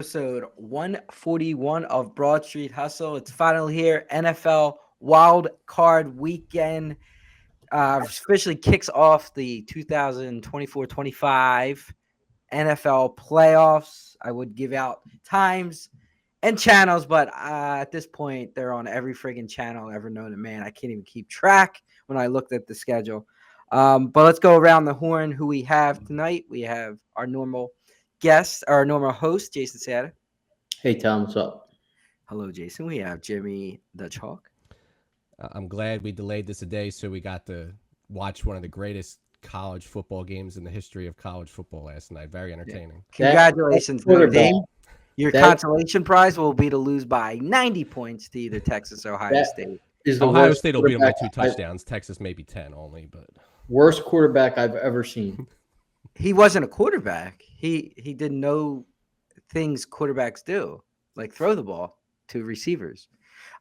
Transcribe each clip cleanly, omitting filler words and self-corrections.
episode 141 of Broad Street Hustle. It's finally here. NFL Wildcard Weekend officially kicks off the 2024-25 NFL playoffs. I would give out times and channels, but at this point, they're on every friggin' channel ever known to man. I can't even keep track when I looked at the schedule. But let's go around the horn. Who we have tonight? We have our normal guest, our normal host, Jason Sada. Hey, Tom, what's up? Hello, Jason. We have Jimmy the Chalk. I'm glad we delayed this a day so we got to watch one of the greatest college football games in the history of college football last night. Very entertaining. Congratulations, Notre Dame. Your consolation prize will be to lose by 90 points to either Texas or Ohio State. Ohio State will beat them by 2 touchdowns. Texas maybe 10 only, but worst quarterback I've ever seen. He wasn't a quarterback. He didn't know things quarterbacks do, like throw the ball to receivers.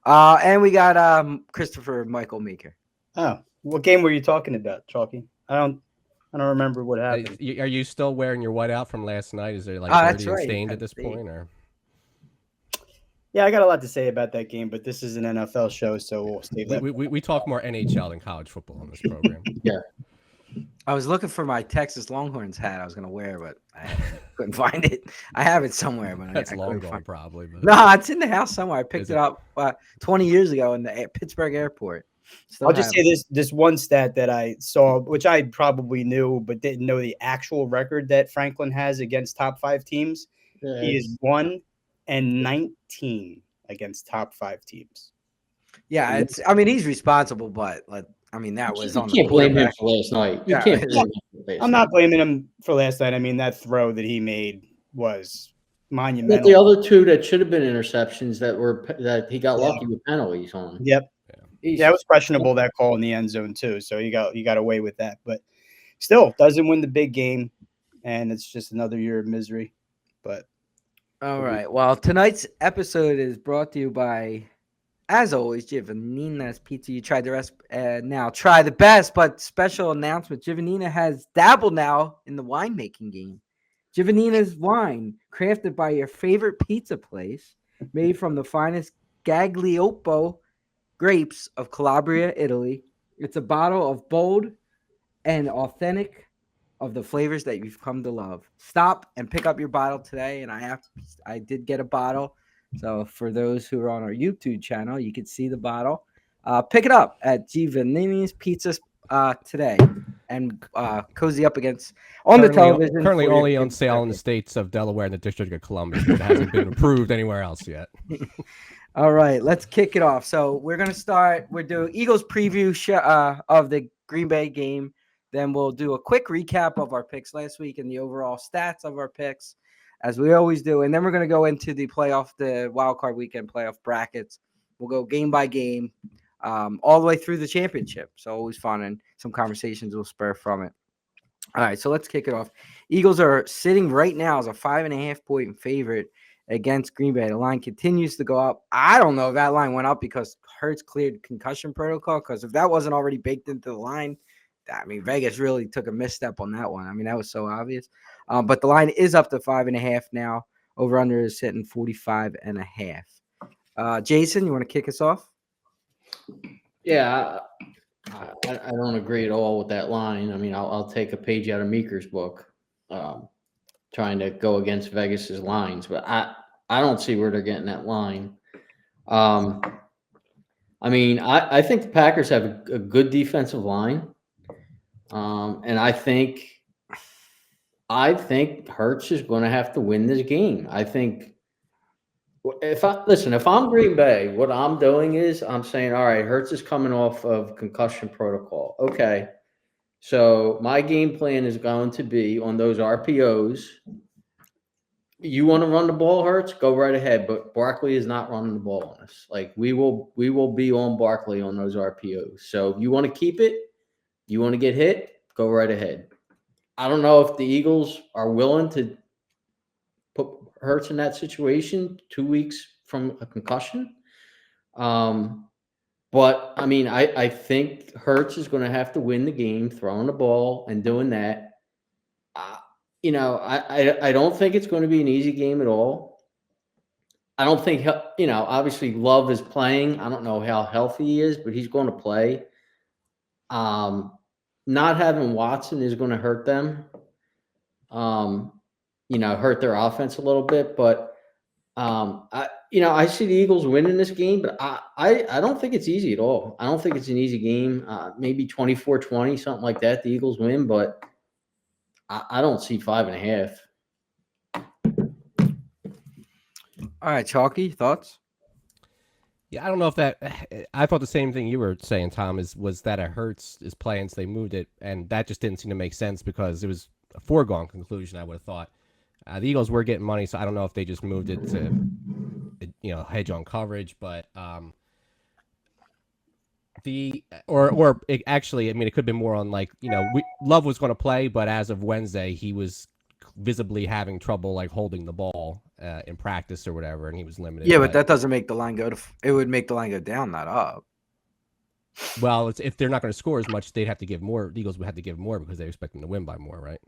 And we got Christopher Michael Meeker. Oh, what game were you talking about, Chalky? I don't remember what happened. Are you still wearing your whiteout from last night? Is it like dirty and stained at this point, or? Yeah, I got a lot to say about that game, but this is an NFL show, so we'll stay that. We talk more NHL than college football on this program. Yeah. I was looking for my Texas Longhorns hat I was going to wear, but I couldn't find it. I have it somewhere, but that's I long gone probably. But... No, it's in the house somewhere. I picked it up 20 years ago in the Pittsburgh airport. I'll just say this one stat that I saw, which I probably knew, but didn't know the actual record that Franklin has against top 5 teams. Yeah. He is 1-19 against top 5 teams. Yeah, he's responsible, but that was on the can't blame him for last night. I'm not blaming him for last night. I mean, that throw that he made was monumental. But the other 2 that should have been interceptions that he got lucky with penalties on. Yep. Yeah, it was questionable, that call in the end zone too. So you got away with that, but still doesn't win the big game, and it's just another year of misery. But all right. Well, tonight's episode is brought to you by, as always, Giovannina's Pizza. You tried the rest, now try the best. But special announcement: Giovannina has dabbled now in the winemaking game. Giovannina's wine, crafted by your favorite pizza place, made from the finest Gaglioppo grapes of Calabria, Italy. It's a bottle of bold and authentic of the flavors that you've come to love. Stop and pick up your bottle today, and I did get a bottle. So for those who are on our YouTube channel, you can see the bottle. Pick it up at Giovannini's Pizza today and cozy up against the television. Currently only on sale in the states of Delaware and the District of Columbia. It hasn't been approved anywhere else yet. All right, let's kick it off. So we're going to start. We're doing Eagles preview of the Green Bay game. Then we'll do a quick recap of our picks last week and the overall stats of our picks, as we always do. And then we're going to go into the wildcard weekend playoff brackets. We'll go game by game all the way through the championship. So always fun, and some conversations will spur from it. All right, so let's kick it off. Eagles are sitting right now as a 5.5-point favorite against Green Bay. The line continues to go up. I don't know if that line went up because Hurts cleared concussion protocol, because if that wasn't already baked into the line, Vegas really took a misstep on that one. That was so obvious. But the line is up to 5.5 now. Over-under is sitting 45.5. Jason, you want to kick us off? Yeah, I don't agree at all with that line. I'll take a page out of Meeker's book, trying to go against Vegas's lines, but I don't see where they're getting that line. I think the Packers have a good defensive line. And I think Hurts is going to have to win this game. I think if I'm Green Bay, what I'm doing is I'm saying, all right, Hurts is coming off of concussion protocol. Okay. So my game plan is going to be on those RPOs. You want to run the ball, Hurts? Go right ahead. But Barkley is not running the ball on us. We will be on Barkley on those RPOs. So you want to keep it? You want to get hit? Go right ahead. I don't know if the Eagles are willing to put Hurts in that situation 2 weeks from a concussion. But I think Hurts is going to have to win the game, throwing the ball and doing that. I don't think it's going to be an easy game at all. I don't think obviously Love is playing. I don't know how healthy he is, but he's going to play. Not having Watson is going to hurt them. Hurt their offense a little bit, but I see the Eagles winning this game, but I don't think it's easy at all. I don't think it's an easy game. Maybe 24-20, something like that. The Eagles win, but I don't see 5.5. All right, Chalky, thoughts? Yeah, I don't know if that. I thought the same thing you were saying, Tom. Was that it Hurts is playing, so they moved it, and that just didn't seem to make sense because it was a foregone conclusion. I would have thought the Eagles were getting money, so I don't know if they just moved it to hedge on coverage, but actually, I mean, it could be more on Love was going to play, but as of Wednesday, he was visibly having trouble holding the ball in practice or whatever, and he was limited. Yeah, but that doesn't make the line go it would make the line go down, not up. Well, if they're not going to score as much, they'd have to give more. The Eagles would have to give more because they expect them to win by more, right?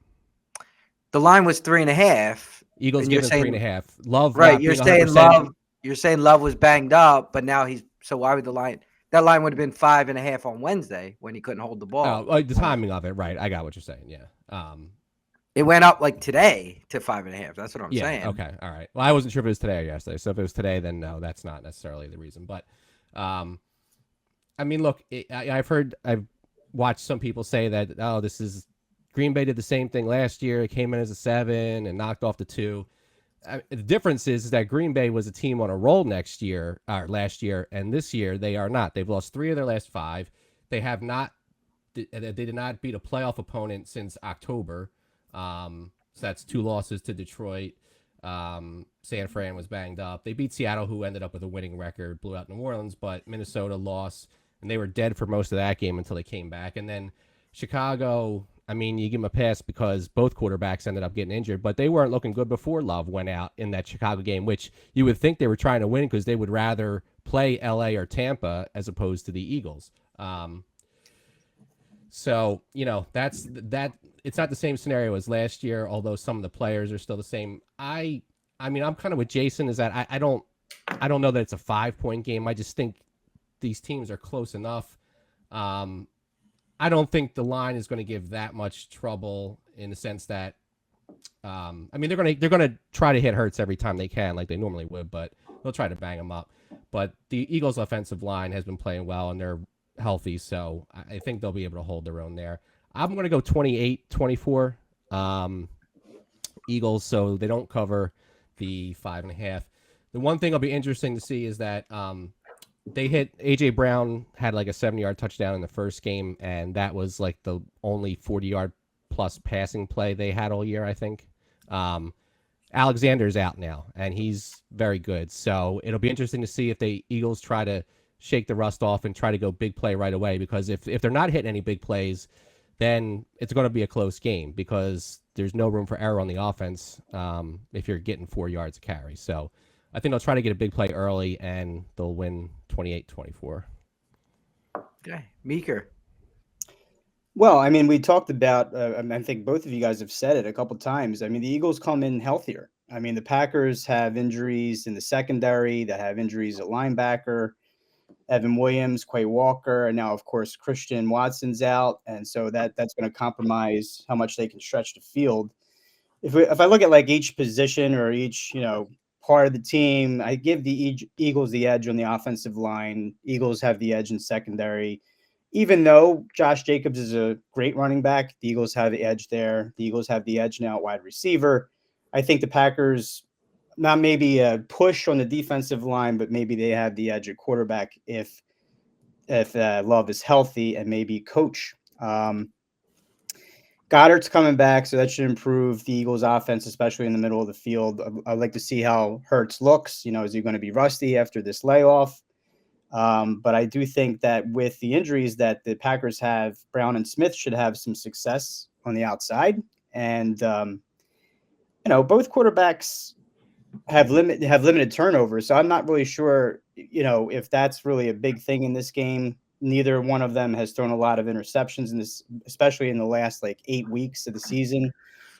The line was 3.5. Eagles giving 3.5. Love, right? You're saying Love. You're saying Love was banged up, but now he's. So why would the line? That line would have been 5.5 on Wednesday when he couldn't hold the ball. Oh, the timing of it, right? I got what you're saying. Yeah. It went up today to 5.5. That's what I'm saying. Okay. All right. Well, I wasn't sure if it was today or yesterday. So if it was today, then no, that's not necessarily the reason. But, I mean, look, I've watched some people say that, this is Green Bay did the same thing last year. It came in as a 7 and knocked off the 2. The difference is that Green Bay was a team on a roll last year, and this year they are not. They've lost 3 of their last 5. They have not. They did not beat a playoff opponent since October. So that's 2 losses to Detroit. San Fran was banged up. They beat Seattle, who ended up with a winning record, blew out New Orleans, but Minnesota lost, and they were dead for most of that game until they came back. And then Chicago, I mean, you give them a pass because both quarterbacks ended up getting injured, but they weren't looking good before Love went out in that Chicago game, which you would think they were trying to win because they would rather play LA or Tampa as opposed to the Eagles. So, that's that. It's not the same scenario as last year, although some of the players are still the same. I mean, I'm kind of with Jason is that I don't know that it's a 5-point game. I just think these teams are close enough. I don't think the line is going to give that much trouble in the sense that, I mean, they're going to try to hit Hurts every time they can, like they normally would, but they'll try to bang him up. But the Eagles' offensive line has been playing well, and they're healthy, so I think they'll be able to hold their own there. I'm going to go 28-24 Eagles, so they don't cover the 5.5. The one thing will be interesting to see is that they hit A.J. Brown had like a 70-yard touchdown in the first game, and that was like the only 40-yard plus passing play they had all year, I think. Alexander's out now, and he's very good. So it'll be interesting to see if the Eagles try to shake the rust off and try to go big play right away, because if they're not hitting any big plays, then it's going to be a close game because there's no room for error on the offense if you're getting 4 yards a carry. So I think they'll try to get a big play early, and they'll win 28-24. Okay. Meeker. Well, I mean, we talked about, I think both of you guys have said it a couple times. I mean, the Eagles come in healthier. I mean, the Packers have injuries in the secondary, that have injuries at linebacker, Evan Williams, Quay Walker, and now, of course, Christian Watson's out. And so that's going to compromise how much they can stretch the field. If I look at like each position or each, part of the team, I give the Eagles the edge on the offensive line. Eagles have the edge in secondary. Even though Josh Jacobs is a great running back, the Eagles have the edge there. The Eagles have the edge now at wide receiver. I think the Packers, not maybe a push on the defensive line, but maybe they have the edge at quarterback if Love is healthy, and maybe coach. Goddard's coming back, so that should improve the Eagles' offense, especially in the middle of the field. I'd like to see how Hurts looks. Is he going to be rusty after this layoff? But I do think that with the injuries that the Packers have, Brown and Smith should have some success on the outside. And, both quarterbacks have limited turnovers. So I'm not really sure, if that's really a big thing in this game. Neither one of them has thrown a lot of interceptions in this, especially in the last 8 weeks of the season.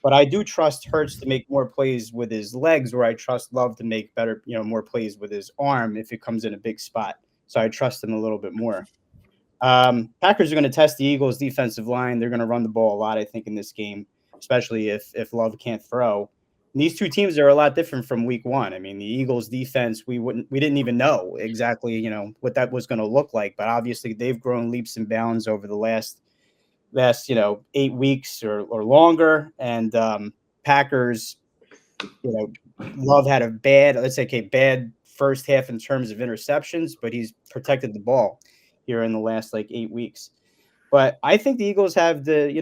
But I do trust Hurts to make more plays with his legs, where I trust Love to make better, more plays with his arm if it comes in a big spot. So I trust him a little bit more. Packers are going to test the Eagles' defensive line. They're going to run the ball a lot, I think, in this game, especially if Love can't throw. And these two teams are a lot different from week one. I mean, the Eagles' defense, we didn't even know exactly, what that was going to look like. But obviously, they've grown leaps and bounds over the last 8 weeks or longer. And Packers, Love had a bad first half in terms of interceptions, but he's protected the ball here in the last 8 weeks. But I think the Eagles have they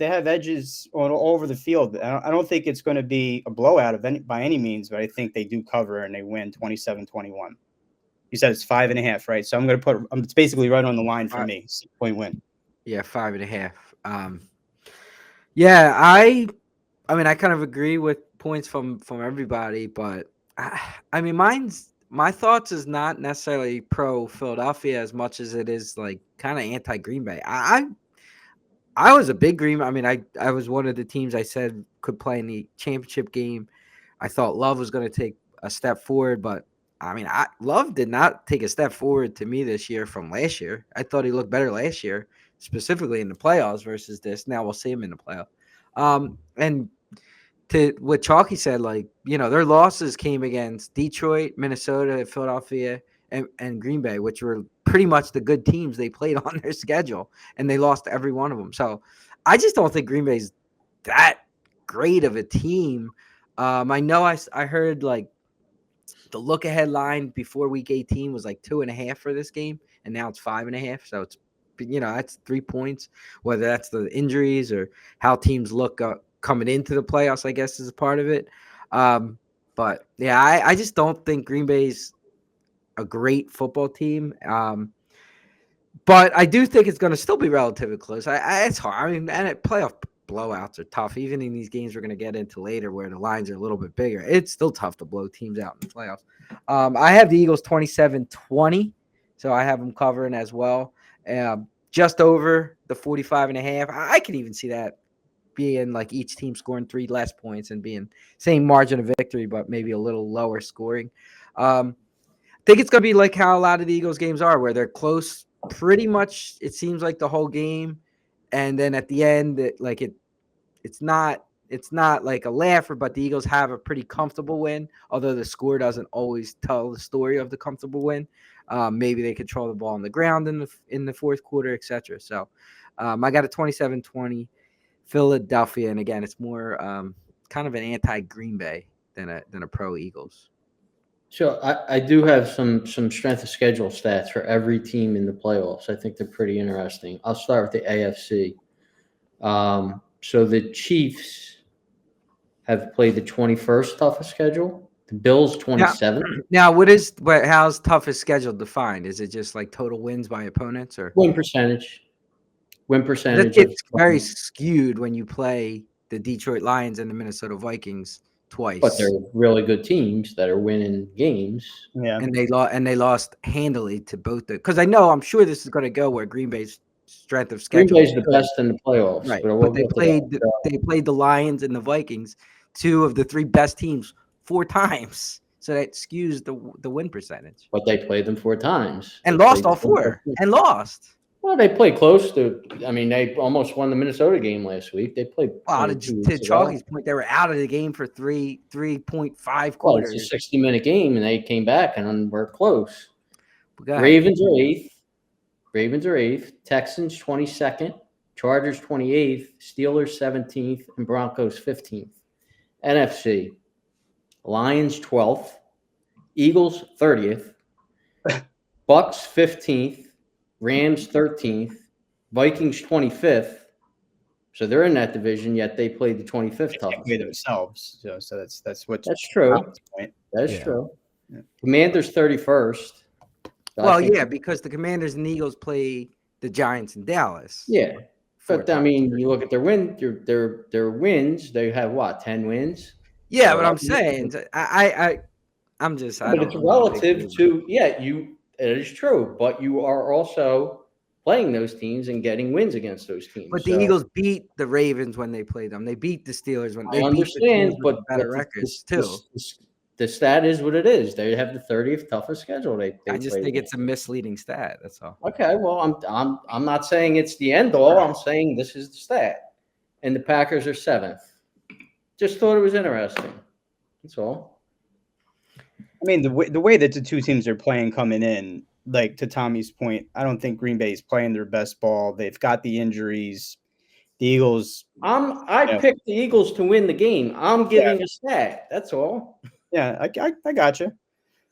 have edges all over the field. I don't think it's going to be a blowout by any means, but I think they do cover and they win 27-21. You said it's 5.5, right? So I'm going to it's basically right on the line for me. 6-point win. Yeah, 5.5. Yeah, I mean, I kind of agree with points from everybody, but I mean, my thoughts is not necessarily pro Philadelphia as much as it is kind of anti Green Bay. I was a big Green. I mean, I was one of the teams I said could play in the championship game. I thought Love was going to take a step forward, but I mean, Love did not take a step forward to me this year from last year. I thought he looked better last year, specifically in the playoffs versus this. Now we'll see him in the playoff. And to what Chalky said, their losses came against Detroit, Minnesota, Philadelphia, and Green Bay, which were pretty much the good teams they played on their schedule, and they lost every one of them. So I just don't think Green Bay's that great of a team. I know I heard the look ahead line before week 18 was 2.5 for this game, and now it's 5.5. So it's that's 3 points, whether that's the injuries or how teams look coming into the playoffs, I guess, is a part of it. But yeah, I just don't think Green Bay's a great football team. But I do think it's going to still be relatively close. It's hard. I mean, and playoff blowouts are tough. Even in these games we're going to get into later where the lines are a little bit bigger, it's still tough to blow teams out in the playoffs. I have the Eagles 27-20, so I have them covering as well. Just over the 45.5. I could even see that being each team scoring 3 less points and being same margin of victory, but maybe a little lower scoring. I think it's going to be how a lot of the Eagles games are, where they're close pretty much, it seems like the whole game. And then at the end, it's not like a laugher, but the Eagles have a pretty comfortable win, although the score doesn't always tell the story of the comfortable win. Maybe they control the ball on the ground in the fourth quarter, etc. So I got a 27-20 Philadelphia, and again, it's more kind of an anti-Green Bay than a pro Eagles. So I do have some strength of schedule stats for every team in the playoffs. I think they're pretty interesting. I'll start with the AFC. So the Chiefs have played the 21st toughest schedule. The Bills 27th. Now, how's toughest schedule defined? Is it just total wins by opponents or win percentage? It's very skewed when you play the Detroit Lions and the Minnesota Vikings twice. But they're really good teams that are winning games. Yeah, and they lost handily to both because I'm sure this is going to go where Green Bay's strength of schedule. Green Bay's the best in the playoffs, right? But they played the Lions and the Vikings, 2 of the 3 best teams, 4 times. So that skews the win percentage. But they played them 4 times and lost all 4 and lost. Well, they played close to. I mean, they almost won the Minnesota game last week. They played. To Chalky's point, they were out of the game for 3.5 quarters. Well, it's a 60-minute game, and they came back and were close. Ravens are 8th. Texans 22nd. Chargers 28th. Steelers 17th, and Broncos 15th. NFC: Lions 12th. Eagles 30th. Bucks 15th. Rams 13th, Vikings 25th. So they're in that division, yet they played the 25th toughest. They themselves. So that's true. That's Yeah. true. Yeah. Commanders 31st. So because the Commanders and Eagles play the Giants in Dallas. Yeah, but I mean, you look at their wins. They have what, 10 wins? Yeah, but I'm saying I'm just. But it's relative to It is true, but you are also playing those teams and getting wins against those teams. But the Eagles beat the Ravens when they played them. They beat the Steelers when they I beat the teams understand, with but better records too. the stat is what it is. They have the 30th toughest schedule. They I just play think with. it's a misleading stat. That's all. Okay, well, I'm not saying it's the end all. I'm saying this is the stat, and the Packers are 7th. Just thought it was interesting. That's all. I mean, the way that the two teams are playing coming in, like to Tommy's point, I don't think Green Bay is playing their best ball. They've got the injuries. The Eagles. I picked the Eagles to win the game. I'm giving a stat. That's all. Yeah, I got you.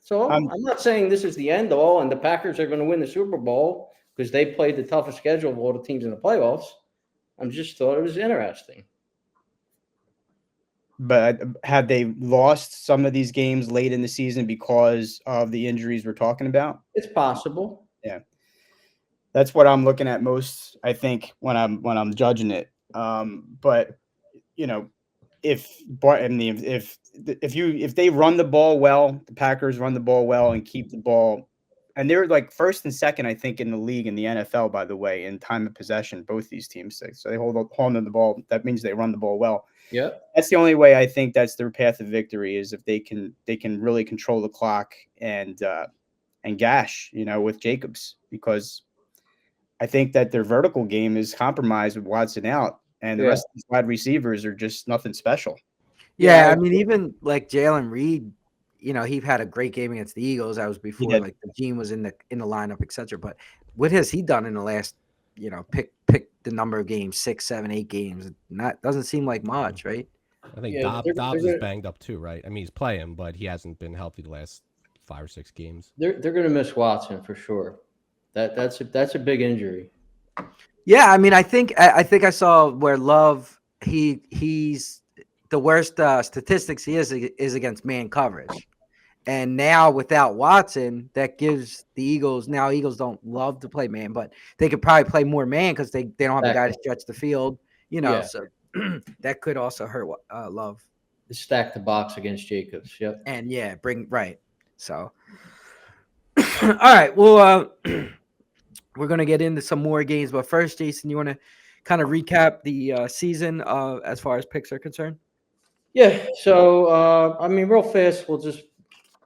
So I'm not saying this is the end all, and the Packers are going to win the Super Bowl because they played the toughest schedule of all the teams in the playoffs. I just thought it was interesting. But have they lost some of these games late in the season because of the injuries we're talking about? It's possible. Yeah, that's what I'm looking at most. I think when I'm judging it. But you know, if they run the ball well, the Packers run the ball well and keep the ball, and they're like first and second, I think, in the league in the NFL, by the way, in time of possession. Both these teams, so they hold on to the ball. That means they run the ball well. Yeah, that's the only way I think that's their path of victory is if they can really control the clock and gash, with Jacobs, because I think that their vertical game is compromised with Watson out, and the rest of these wide receivers are just nothing special. Yeah, I mean, even like Jalen Reed, he had a great game against the Eagles. That was before like the team was in the lineup, etc. But what has he done in the last, pick the number of games, 6, 7, 8 games? Doesn't seem like much, right? I think Dobbs is banged up too, right? I mean, he's playing, but he hasn't been healthy the last 5 or 6 games. They're going to miss Watson for sure. That's a big injury. Yeah, I mean, I think I saw where Love he's the worst statistics he is against man coverage. And now without Watson, that gives the Eagles. Now Eagles don't love to play man, but they could probably play more man because they don't have a guy to stretch the field. So that could also hurt Love. Stack the box against Jacobs. Yep. And So all right, well, we're gonna get into some more games, but first, Jason, you want to kind of recap the season as far as picks are concerned? Yeah. So I mean, real fast, we'll just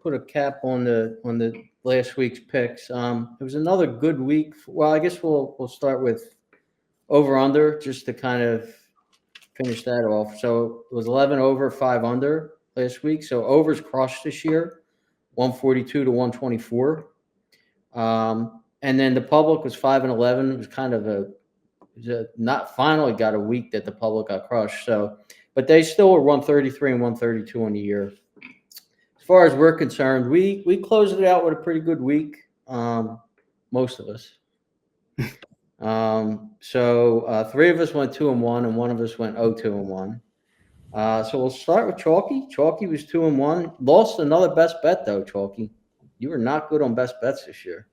put a cap on the last week's picks. It was another good week. Well, I guess we'll start with over under just to kind of finish that off. So it was 11 over, 5 under last week. So overs crushed this year, 142 to 124. And then the public was 5 and 11. It was kind of not finally got a week that the public got crushed. So, but they still were 133 and 132 on the year. As far as we're concerned, we closed it out with a pretty good week. Most of us. So 3 of us went 2-1, and 1 of us went 0-2-1. So we'll start with Chalky. Chalky was 2-1. Lost another best bet though, Chalky. You were not good on best bets this year.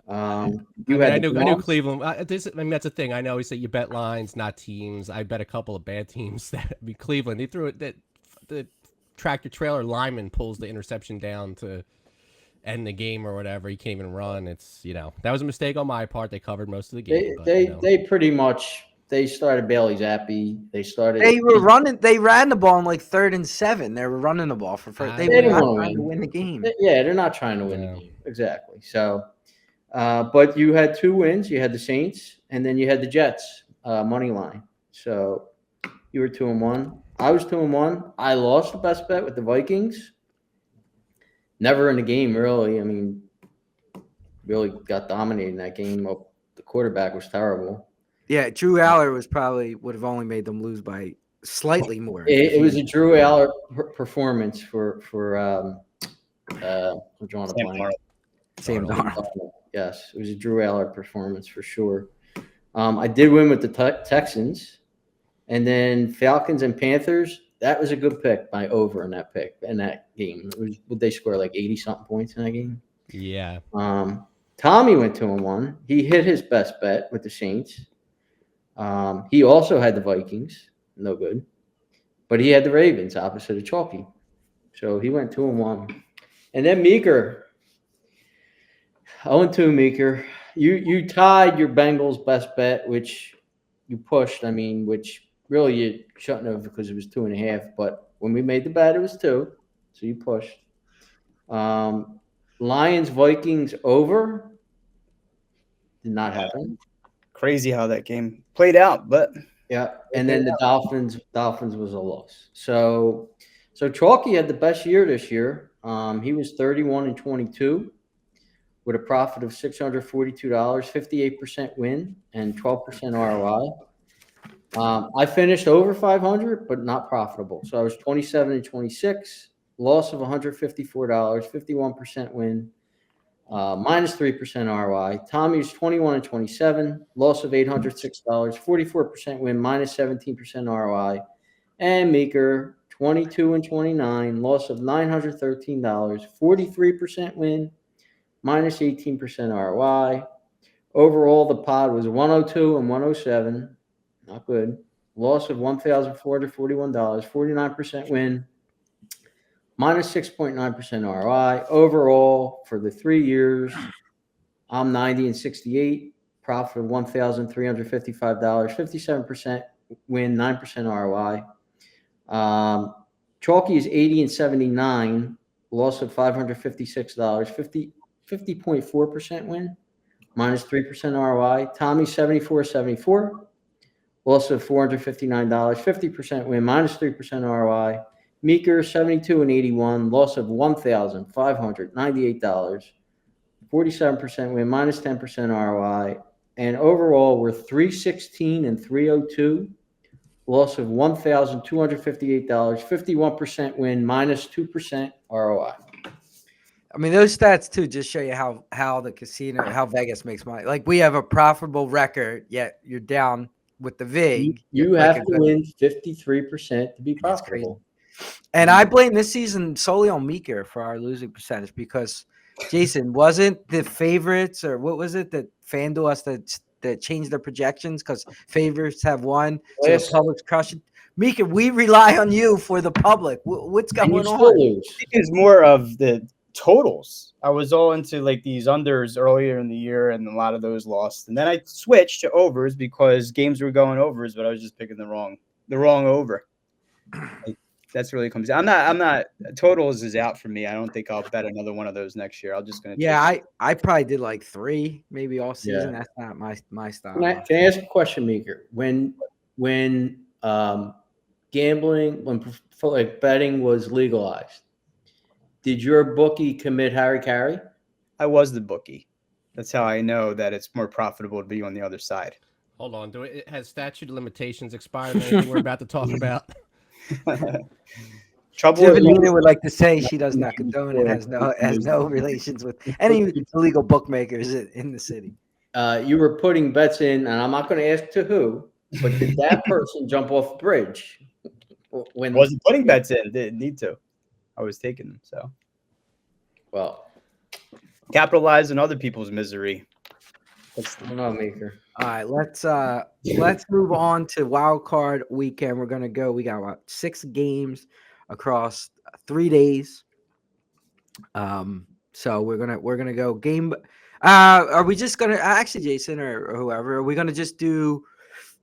I knew Cleveland. That's the thing. I know he said you bet lines, not teams. I bet a couple of bad teams. Cleveland. They threw it. The tractor trailer lineman pulls the interception down to end the game or whatever. He can't even run. It's that was a mistake on my part. They covered most of the game. They pretty much. They started Bailey Zappi. They were running. They ran the ball in like 3rd and 7. They were running the ball for first. They were not trying to win the game. They're not trying to win the game. Exactly. So, but you had 2 wins. You had the Saints, and then you had the Jets money line. So you were 2-1. I was 2-1. I lost the best bet with the Vikings. Never in the game, really. I mean, really got dominated in that game. The quarterback was terrible. Yeah, Drew Aller would have only made them lose by slightly more. It was a Drew Aller performance for I'm drawing a blank. Sam Darnold. Yes, it was a Drew Aller performance for sure. I did win with the Texans, and then Falcons and Panthers. That was a good pick by over in that game. Would they score like 80-something points in that game? Yeah. Tommy went 2-1. He hit his best bet with the Saints. He also had the Vikings, no good, but he had the Ravens opposite of Chalky, so he went 2-1. And then Meeker, 0-2 Meeker. you tied your Bengals best bet, which you pushed. I mean, which really you shouldn't have because it was 2.5. But when we made the bet, it was 2, so you pushed. Lions Vikings over did not happen. Crazy how that game played out, but Yeah, and then the Dolphins was a loss. So Chalky had the best year this year. He was 31-22 with a profit of $642, 58% win, and 12% ROI. I finished over 500, but not profitable. So I was 27-26, loss of $154, 51% win, minus 3% ROI. Tommy was 21-27, loss of $806, 44% win, minus 17% ROI. And Meeker, 22-29, loss of $913, 43% win, minus 18% ROI. Overall, the pod was 102 and 107. Not good. Loss of $1,441, 49% win, minus 6.9% ROI. Overall, for the 3 years, I'm 90-68, profit of $1,355, 57% win, 9% ROI. Chalky is 80-79, loss of $556, 50.4% win, minus 3% ROI. Tommy 74-74, loss of $459, 50% win, minus 3% ROI. Meeker 72-81, loss of $1,598, 47% win, minus 10% ROI. And overall, we're 316-302, loss of $1,258, 51% win, minus 2% ROI. I mean, those stats too just show you how the casino, how Vegas makes money. Like we have a profitable record, yet you're down with the VIG. You like have to win 53% to be profitable. And I blame this season solely on Meeker for our losing percentage because Jason wasn't the favorites or what was it that FanDuel us that changed their projections because favorites have won, so Yes. the public's crushing. Meeker, we rely on you for the public. What's And going you still on? lose. I think it's more of the totals. I was all into like these unders earlier in the year, and a lot of those lost. And then I switched to overs because games were going overs, but I was just picking the wrong over. Like, that's really comes. I'm not. Totals is out for me. I don't think I'll bet another one of those next year. I'm just gonna. Yeah, I probably did like 3 maybe all season. Yeah. That's not my style. Can I ask a question, Meeker? When gambling, when like betting was legalized, did your bookie commit Harry Carey? I was the bookie. That's how I know that it's more profitable to be on the other side. Hold on. Has statute of limitations expired on anything we're about to talk about? Trouble. Tiffany would like to say she does not condone and has no relations with any illegal bookmakers in the city. You were putting bets in, and I'm not going to ask to who, but did that person jump off the bridge? When wasn't putting bets in, didn't need to. I was taking them. So, well, capitalize on other people's misery. I don't know, Meeker. All right, let's move on to Wildcard Weekend. We're gonna go. We got about 6 games across 3 days. So we're gonna go game. Are we just gonna actually Jason or whoever? Are we gonna just do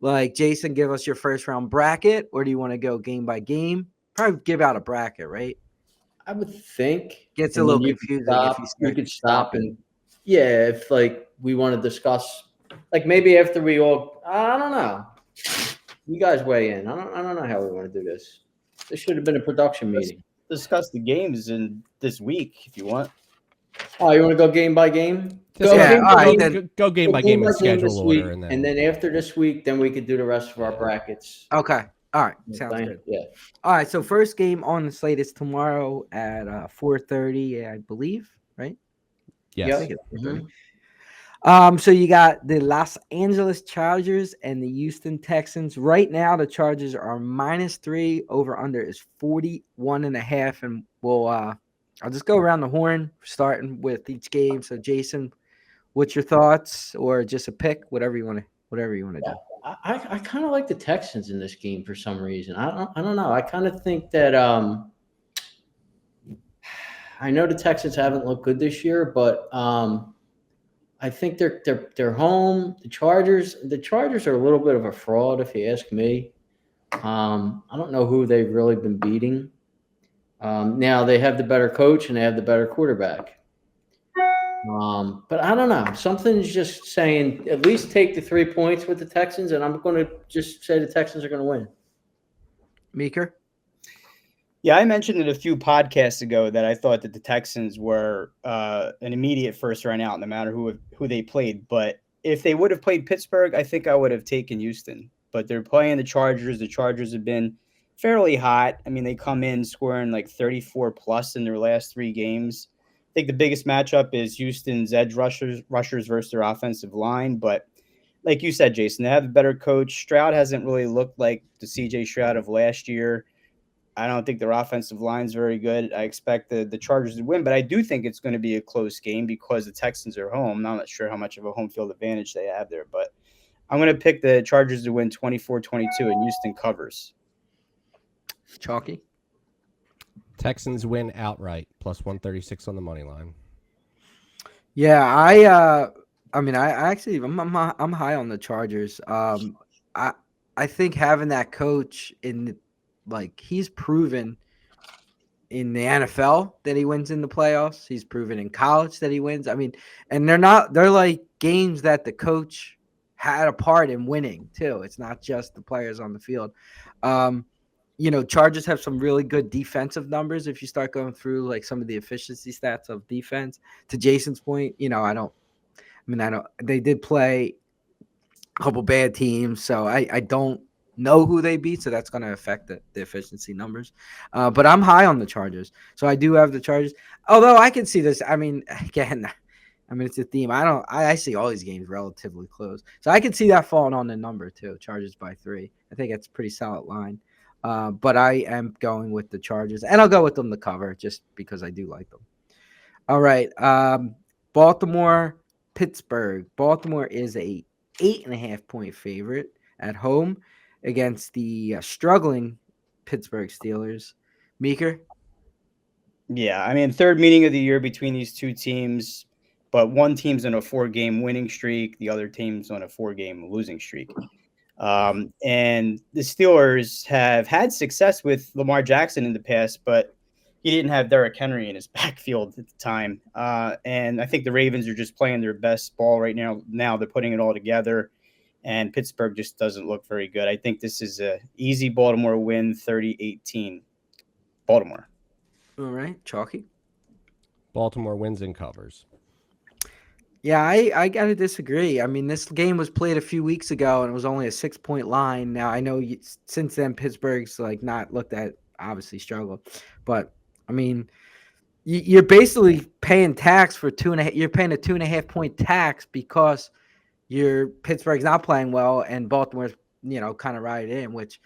like Jason? Give us your first round bracket, or do you want to go game by game? Probably give out a bracket, right? I would think Gets a little confusing if you could stop and if like we want to discuss, like maybe after we all, I don't know. You guys weigh in. I don't know how we want to do this. This should have been a production meeting. Discuss the games in this week if you want. Oh, you want to go game by game? Go game by game in and schedule week, order, and then after this week, then we could do the rest of our brackets. Okay. All right. Sounds good. Yeah. All right. So first game on the slate is tomorrow at 4:30, I believe. Right? Yes. Yep. Mm-hmm. So you got the Los Angeles Chargers and the Houston Texans. Right now, the Chargers are -3. Over under is 41.5. And we'll I'll just go around the horn, starting with each game. So Jason, what's your thoughts, or just a pick, whatever you want to do. I kind of like the Texans in this game for some reason. I don't know. I kind of think that I know the Texans haven't looked good this year, but I think they're home. The Chargers are a little bit of a fraud, if you ask me. I don't know who they've really been beating. Now they have the better coach and they have the better quarterback. But I don't know. Something's just saying at least take the 3 points with the Texans, and I'm going to just say the Texans are going to win. Meeker? Yeah, I mentioned it a few podcasts ago that I thought that the Texans were an immediate first round out, no matter who they played. But if they would have played Pittsburgh, I think I would have taken Houston. But they're playing the Chargers. The Chargers have been fairly hot. I mean, they come in scoring like 34 plus in their last 3 games. I think the biggest matchup is Houston's edge rushers versus their offensive line. But like you said, Jason, they have a better coach. Stroud hasn't really looked like the CJ Stroud of last year. I don't think their offensive line is very good. I expect the Chargers to win, but I do think it's going to be a close game because the Texans are home. I'm not sure how much of a home field advantage they have there, but I'm going to pick the Chargers to win 24-22 and Houston covers. Chalky? Texans win outright, plus 136 on the money line. Yeah, I actually I'm high on the Chargers. I think having that coach he's proven in the NFL that he wins in the playoffs. He's proven in college that he wins. I mean, and they're like games that the coach had a part in winning too. It's not just the players on the field. Chargers have some really good defensive numbers. If you start going through like some of the efficiency stats of defense, to Jason's point, they did play a couple bad teams, so I don't know who they beat, so that's going to affect the efficiency numbers. But I'm high on the Chargers, so I do have the Chargers. Although I can see this, it's a theme. I see all these games relatively close, so I can see that falling on the number too. Chargers by 3. I think that's a pretty solid line. But I am going with the Chargers, and I'll go with them to cover just because I do like them. All right, Baltimore, Pittsburgh. Baltimore is a 8.5 point favorite at home against the struggling Pittsburgh Steelers. Meeker? Yeah, I mean, third meeting of the year between these two teams, but one team's on a 4-game winning streak, the other team's on a 4-game losing streak. And the Steelers have had success with Lamar Jackson in the past, but he didn't have Derrick Henry in his backfield at the time. And I think the Ravens are just playing their best ball right now. Now they're putting it all together, and Pittsburgh just doesn't look very good. I think this is an easy Baltimore win, 30-18. Baltimore. All right, Chalky? Baltimore wins and covers. Yeah, I got to disagree. I mean, this game was played a few weeks ago, and it was only a 6-point line. Now, I know since then Pittsburgh's not looked at, obviously struggled. But, I mean, you're basically paying tax for 2.5. You're paying a 2.5 point tax because Pittsburgh's not playing well, and Baltimore's, kind of riding in, which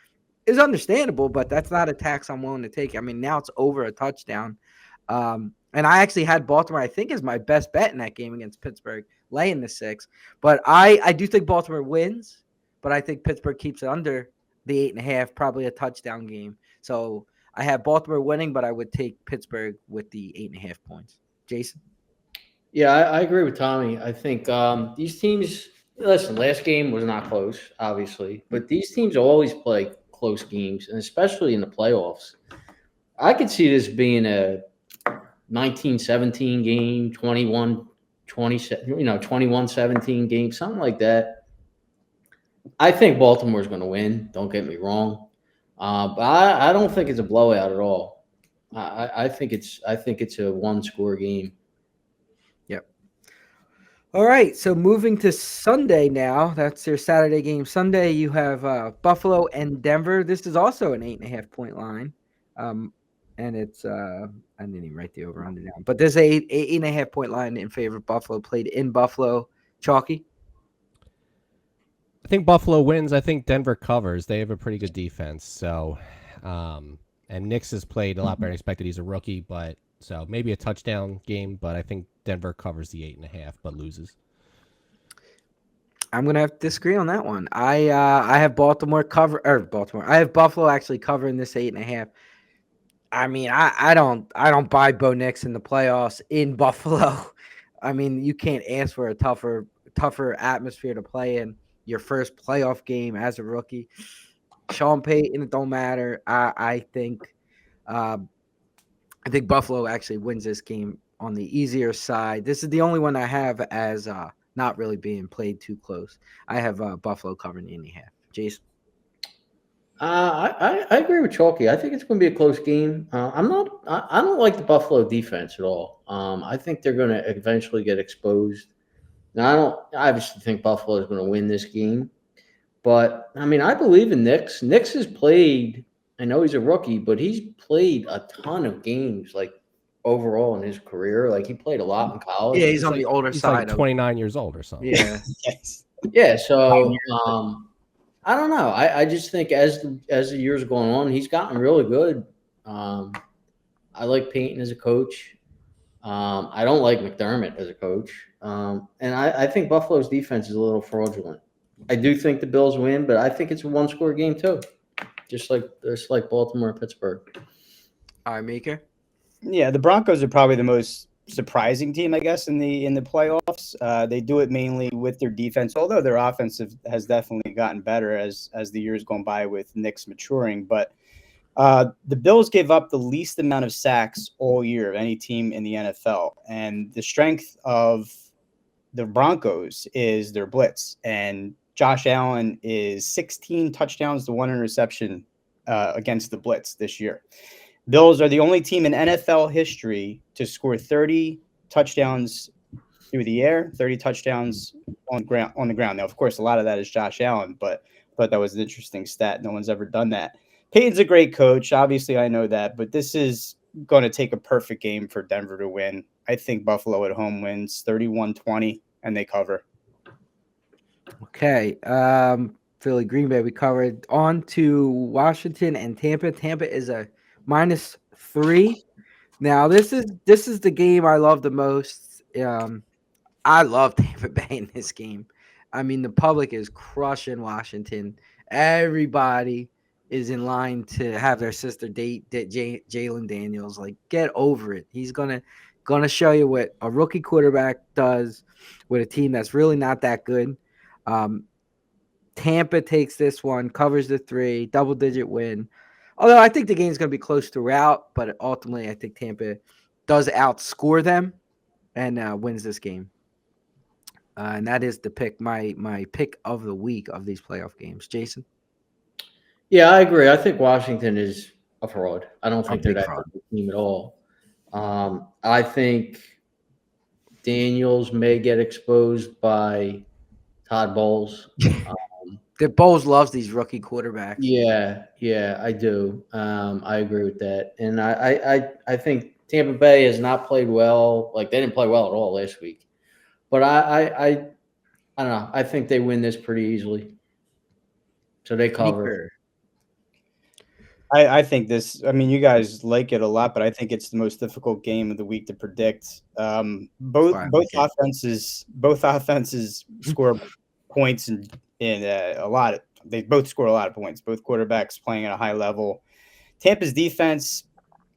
is understandable, but that's not a tax I'm willing to take. I mean, now it's over a touchdown. And I actually had Baltimore, I think, as my best bet in that game against Pittsburgh, laying the 6. But I do think Baltimore wins, but I think Pittsburgh keeps it under the 8.5, probably a touchdown game. So I have Baltimore winning, but I would take Pittsburgh with the 8.5 points. Jason? Yeah, I agree with Tommy. I think these teams – listen, last game was not close, obviously, but these teams always play close games, and especially in the playoffs. I could see this being a 19-17 game, 21-17 game, something like that. I think Baltimore's going to win. Don't get me wrong, but I don't think it's a blowout at all. I think it's a 1-score game. Yep. All right, so moving to Sunday now. That's your Saturday game. Sunday you have Buffalo and Denver. This is also an 8.5 point line. And it's I didn't even write the over under down, but there's a 8.5 point line in favor of Buffalo, played in Buffalo. Chalky? I think Buffalo wins. I think Denver covers. They have a pretty good defense. So, and Nix has played a lot better than expected. He's a rookie, but so maybe a touchdown game, but I think Denver covers the 8.5, but loses. I'm gonna have to disagree on that one. I have Baltimore cover, or Baltimore. I have Buffalo actually covering this 8.5. I mean, I don't buy Bo Nix in the playoffs in Buffalo. I mean, you can't ask for a tougher atmosphere to play in. Your first playoff game as a rookie. Sean Payton, it don't matter. I think Buffalo actually wins this game on the easier side. This is the only one I have as not really being played too close. I have Buffalo covering the half. Jason. I agree with Chalky. I think it's going to be a close game. I don't like the Buffalo defense at all. I think they're going to eventually get exposed. Now, I obviously think Buffalo is going to win this game, but I mean, I believe in Nix. Nix has played. I know he's a rookie, but he's played a ton of games, like overall in his career. Like he played a lot in college. Yeah, he's on the older He's side. like 29 years old or something. Yeah. Yes. Yeah, so I don't know. I just think as the years going on, he's gotten really good. I like Payton as a coach. I don't like McDermott as a coach. And I think Buffalo's defense is a little fraudulent. I do think the Bills win, but I think it's a one-score game too, just like Baltimore and Pittsburgh. All right, Maker. Yeah, the Broncos are probably the most surprising team, I guess, in the playoffs. They do it mainly with their defense, although their offense has definitely gotten better as the years gone by with Nick's maturing. But the Bills gave up the least amount of sacks all year of any team in the NFL, and the strength of the Broncos is their blitz. And Josh Allen is 16 touchdowns to 1 interception against the blitz this year. Bills are the only team in NFL history to score 30 touchdowns through the air, 30 touchdowns on the ground. Now, of course, a lot of that is Josh Allen, but that was an interesting stat. No one's ever done that. Payton's a great coach. Obviously, I know that, but this is going to take a perfect game for Denver to win. I think Buffalo at home wins 31-20, and they cover. Okay. Philly, Green Bay, we covered. On to Washington and Tampa. Tampa is a -3. Now, this is the game I love the most. I love Tampa Bay in this game. I mean, the public is crushing Washington. Everybody is in line to have their sister date Jalen Daniels. Like, get over it. He's gonna show you what a rookie quarterback does with a team that's really not that good. Tampa takes this one, covers the 3, double-digit win. Although I think the game's going to be close throughout, but ultimately I think Tampa does outscore them and wins this game. And that is the pick, my pick of the week of these playoff games. Jason? Yeah, I agree. I think Washington is a fraud. I don't think they're big that fraud. good team at all. I think Daniels may get exposed by Todd Bowles. The Bowles loves these rookie quarterbacks. Yeah, I do. I agree with that. And I think Tampa Bay has not played well. Like, they didn't play well at all last week. But I don't know. I think they win this pretty easily. So they cover. I think this. I mean, you guys like it a lot, but I think it's the most difficult game of the week to predict. Both offenses score points in a lot. They both score a lot of points. Both quarterbacks playing at a high level. Tampa's defense,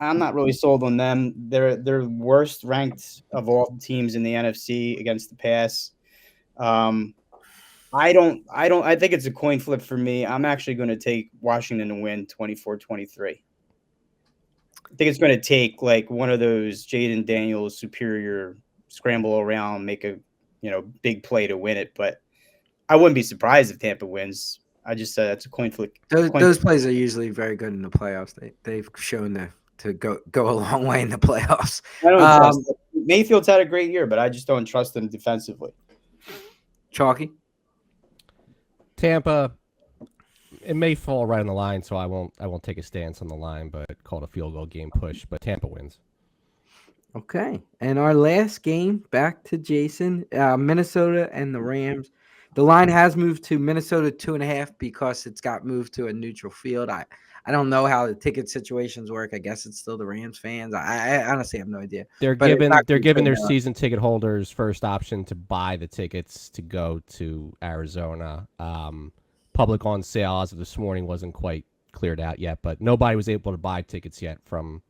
I'm not really sold on them. They're worst ranked of all teams in the NFC against the pass. I think it's a coin flip for me. I'm actually going to take Washington to win 24-23. I think it's going to take like one of those Jaden Daniels superior scramble around, make a big play to win it. But I wouldn't be surprised if Tampa wins. I just said that's a coin flip. Those plays are usually very good in the playoffs. They've shown to go a long way in the playoffs. I don't trust them. Mayfield's had a great year, but I just don't trust them defensively. Chalky? Tampa, it may fall right on the line, so I won't take a stance on the line, but call it a field goal game push. But Tampa wins. Okay, and our last game, back to Jason, Minnesota and the Rams. The line has moved to Minnesota 2.5 because it's got moved to a neutral field. I don't know how the ticket situations work. I guess it's still the Rams fans. I honestly have no idea. They're giving their season ticket holders first option to buy the tickets to go to Arizona. Public on sale as of this morning wasn't quite cleared out yet, but nobody was able to buy tickets yet from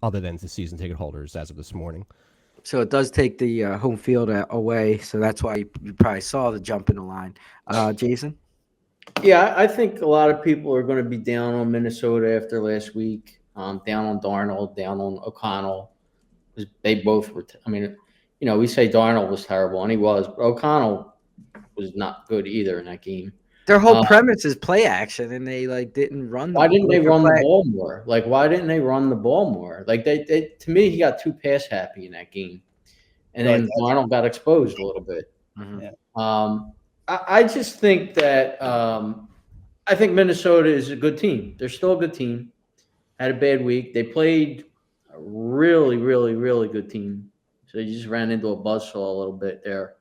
other than the season ticket holders as of this morning. So it does take the home field away. So that's why you probably saw the jump in the line. Jason? Yeah, I think a lot of people are going to be down on Minnesota after last week. Down on Darnold, down on O'Connell. They both were. I mean, we say Darnold was terrible, and he was, but O'Connell was not good either in that game. Their whole premise is play action, and they didn't run. Why didn't they run the ball more? Why didn't they run the ball more? They to me, he got too pass happy in that game, and then Darnold got exposed a little bit. Mm-hmm. Yeah. I just think that I think Minnesota is a good team. They're still a good team. Had a bad week. They played a really, really, really good team. So they just ran into a buzzsaw a little bit there.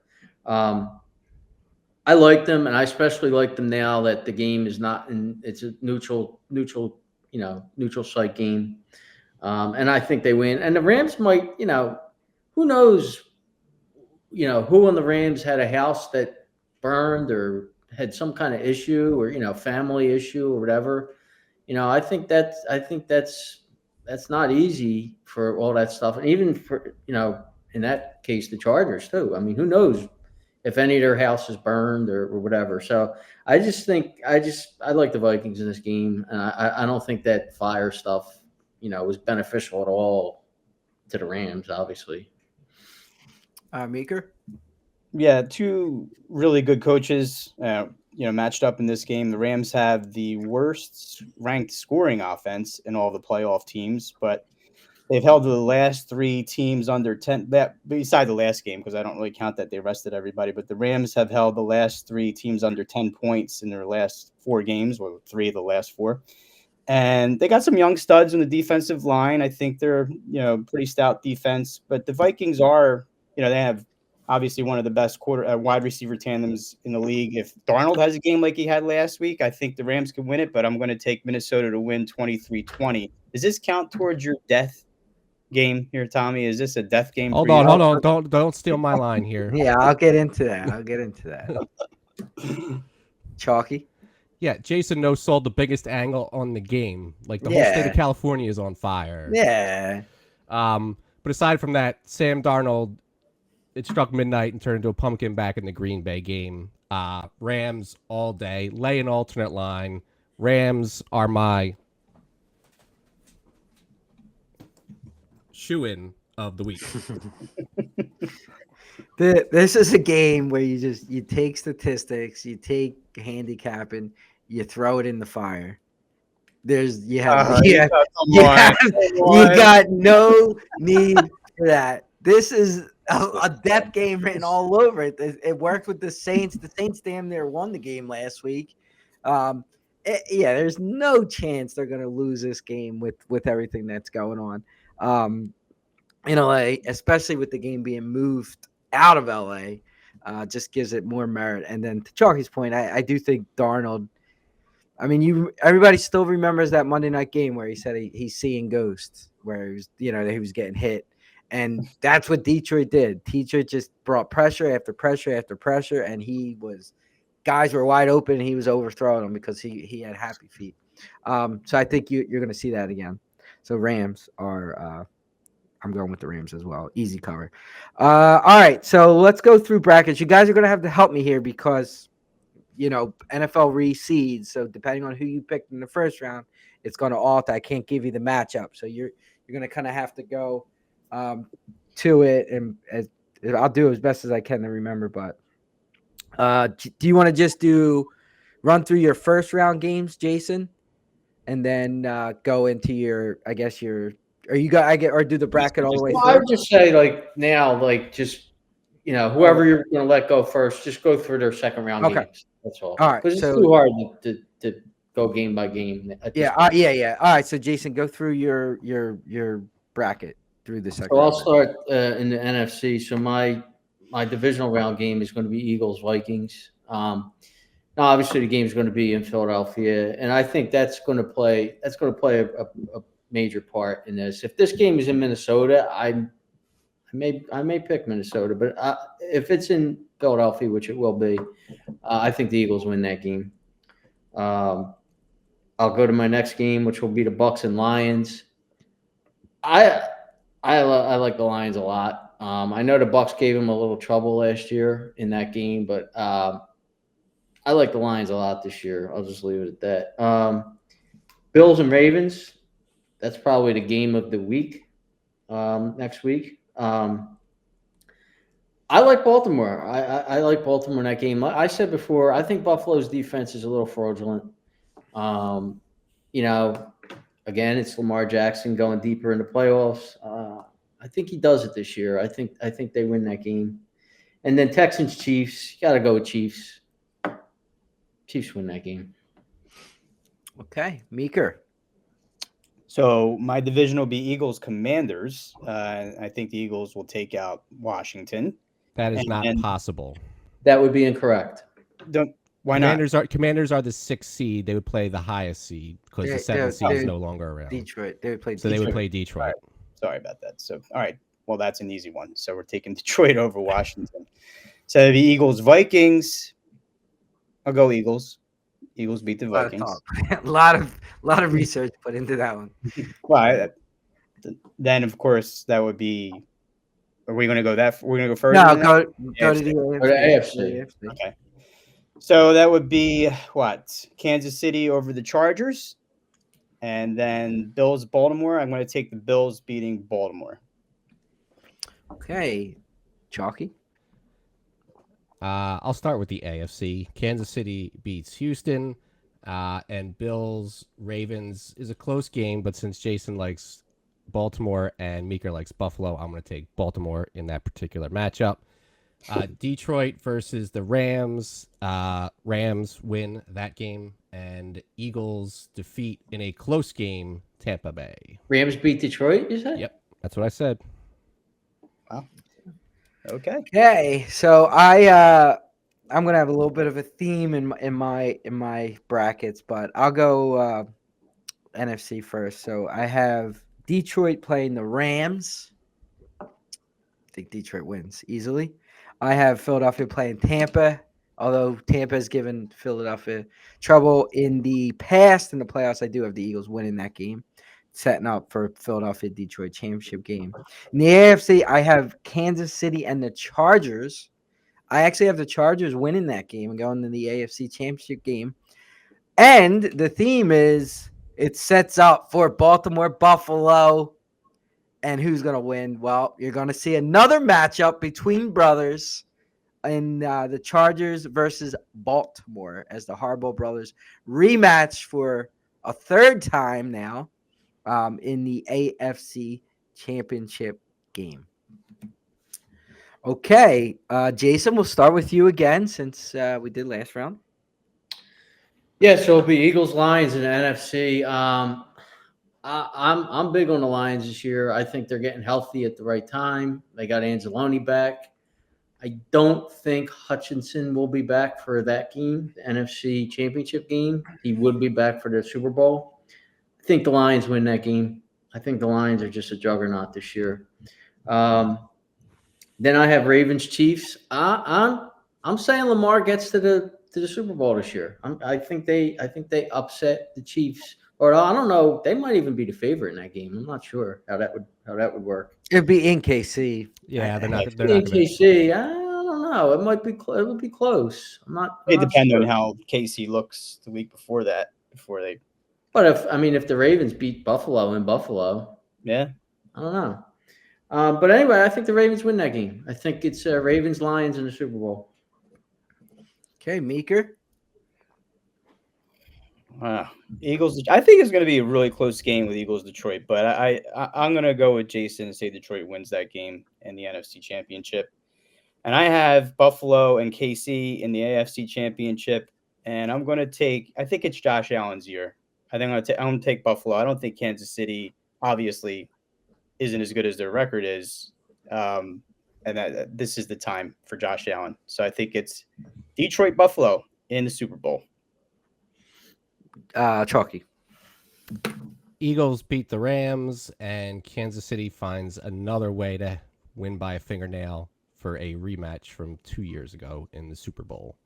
I like them, and I especially like them now that the game is not in. It's a neutral site game, and I think they win. And the Rams might, who knows, who on the Rams had a house that burned or had some kind of issue or family issue or whatever. I think that's not easy for all that stuff, and even for in that case the Chargers too. I mean, who knows if any of their houses burned or whatever. So I just think I like the Vikings in this game, and I don't think that fire stuff was beneficial at all to the Rams, obviously. Meeker? Yeah, two really good coaches, matched up in this game. The Rams have the worst ranked scoring offense in all the playoff teams, but they've held the last three teams under 10. Beside the last game, because I don't really count that they rested everybody, but the Rams have held the last three teams under 10 points in their last four games, or three of the last four. And they got some young studs in the defensive line. I think they're, pretty stout defense, but the Vikings are, they have obviously one of the best wide receiver tandems in the league. If Darnold has a game like he had last week, I think the Rams can win it, but I'm going to take Minnesota to win 23-20. Does this count towards your death game here, Tommy? Is this a death game? Hold on. Don't steal my line here. Yeah, I'll get into that. Chalky? Yeah, Jason no-sold the biggest angle on the game. Like, the whole state of California is on fire. Yeah. But aside from that, Sam Darnold, it struck midnight and turned into a pumpkin back in the Green Bay game. Rams all day. Lay an alternate line. Rams are my shoe-in of the week. This is a game where you take statistics, you take handicapping, you throw it in the fire. You got no need for that. This is a depth game written all over it. It worked with the Saints. The Saints damn near won the game last week. There's no chance they're going to lose this game with everything that's going on. In LA, especially with the game being moved out of LA, just gives it more merit. And then to Chalky's point, I do think Darnold. I mean, everybody still remembers that Monday night game where he said he's seeing ghosts, where he was getting hit. And that's what Detroit did. Detroit just brought pressure after pressure after pressure, and guys were wide open, and he was overthrowing them because he had happy feet. So I think you're going to see that again. So Rams are I'm going with the Rams as well. Easy cover. All right, so let's go through brackets. You guys are going to have to help me here because, NFL reseeds. So depending on who you picked in the first round, it's going to alter. I can't give you the matchup. So you're going to kind of have to go to it, and I'll do as best as I can to remember. But do you want to just run through your first round games, Jason, and then go into your or do the bracket all the way through? I would just say whoever you're going to let go first, just go through their second round games. That's all. All right, because it's too hard to go game by game. Yeah. All right, so Jason, go through your bracket through the second. So I'll start in the NFC. So my divisional round game is going to be Eagles Vikings. Now, obviously, the game is going to be in Philadelphia, and I think that's going to play a major part in this. If this game is in Minnesota, I may pick Minnesota, but if it's in Philadelphia, which it will be, I think the Eagles win that game. I'll go to my next game, which will be the Bucs and Lions. I like the Lions a lot. I know the Bucks gave him a little trouble last year in that game, but I like the Lions a lot this year. I'll just leave it at that. Bills and Ravens. That's probably the game of the week next week. I like Baltimore. I like Baltimore in that game. I said before, I think Buffalo's defense is a little fraudulent. You know, again, it's Lamar Jackson going deeper in the playoffs. I think he does it this year. I think they win that game. And then Texans Chiefs. You got to go with Chiefs. Chiefs win that game. Okay, Meeker. So my division will be Eagles Commanders. I think the Eagles will take out Washington. That is not possible. That would be incorrect. Why Commanders not? Commanders are the 6th seed. They would play the highest seed because the 7th seed is no longer around. Detroit. They would play. So Detroit. they would play Detroit. Right. Sorry about that. So all right. Well, that's an easy one. So we're taking Detroit over Washington. So the Eagles Vikings. I'll go Eagles. Eagles beat the Vikings. A lot of research put into that one. Well, then of course that would be. Are we going to go that? We're going to go further. No, go to the AFC. Okay. So that would be what? Kansas City over the Chargers, and then Bills Baltimore. I'm going to take the Bills beating Baltimore. Okay, Chalky. I'll start with the AFC. Kansas City beats Houston, and Bills Ravens is a close game, but since Jason likes Baltimore and Meeker likes Buffalo, I'm going to take Baltimore in that particular matchup. Detroit versus the Rams. Rams win that game, and Eagles defeat in a close game Tampa Bay. Rams beat Detroit, you said? Yep, that's what I said. Wow. Okay, so I'm gonna have a little bit of a theme in my brackets, but I'll go NFC first. So I have Detroit playing the Rams. I think Detroit wins easily. I have Philadelphia playing Tampa, although Tampa has given Philadelphia trouble in the past in the playoffs. I do have the Eagles winning that game, setting up for Philadelphia-Detroit championship game. In the AFC, I have Kansas City and the Chargers. I actually have the Chargers winning that game and going to the AFC championship game. And the theme is it sets up for Baltimore-Buffalo. And who's going to win? Well, you're going to see another matchup between brothers in the Chargers versus Baltimore as the Harbaugh brothers rematch for a third time now in the AFC championship game. Okay, Jason, we'll start with you again since we did last round. Yeah, so it'll be Eagles Lions in the NFC. I'm big on the Lions this year. I think they're getting healthy at the right time. They got Anzalone back. I don't think Hutchinson will be back for that game, the NFC Championship game. He would be back for the Super Bowl. I think the Lions win that game. I think the Lions are just a juggernaut this year. Then I have Ravens Chiefs. I'm saying Lamar gets to the Super Bowl this year. I think they upset the Chiefs. Or I don't know. They might even be the favorite in that game. I'm not sure how that would work. It'd be in KC. Yeah, they're not in KC. I don't know. It might be. It would be close. It depends on how KC looks the week before that. But if the Ravens beat Buffalo in Buffalo, yeah, I don't know. But anyway, I think the Ravens win that game. I think it's Ravens Lions in the Super Bowl. Okay, Meeker. Eagles. I think it's going to be a really close game with Eagles Detroit, but I'm going to go with Jason and say Detroit wins that game in the NFC Championship. And I have Buffalo and KC in the AFC Championship, and I'm going to take. I think it's Josh Allen's year. I think I'm going to take Buffalo. I don't think Kansas City obviously isn't as good as their record is, and this is the time for Josh Allen. So I think it's Detroit Buffalo in the Super Bowl. Chalky. Eagles beat the Rams, and Kansas City finds another way to win by a fingernail for a rematch from 2 years ago in the Super Bowl.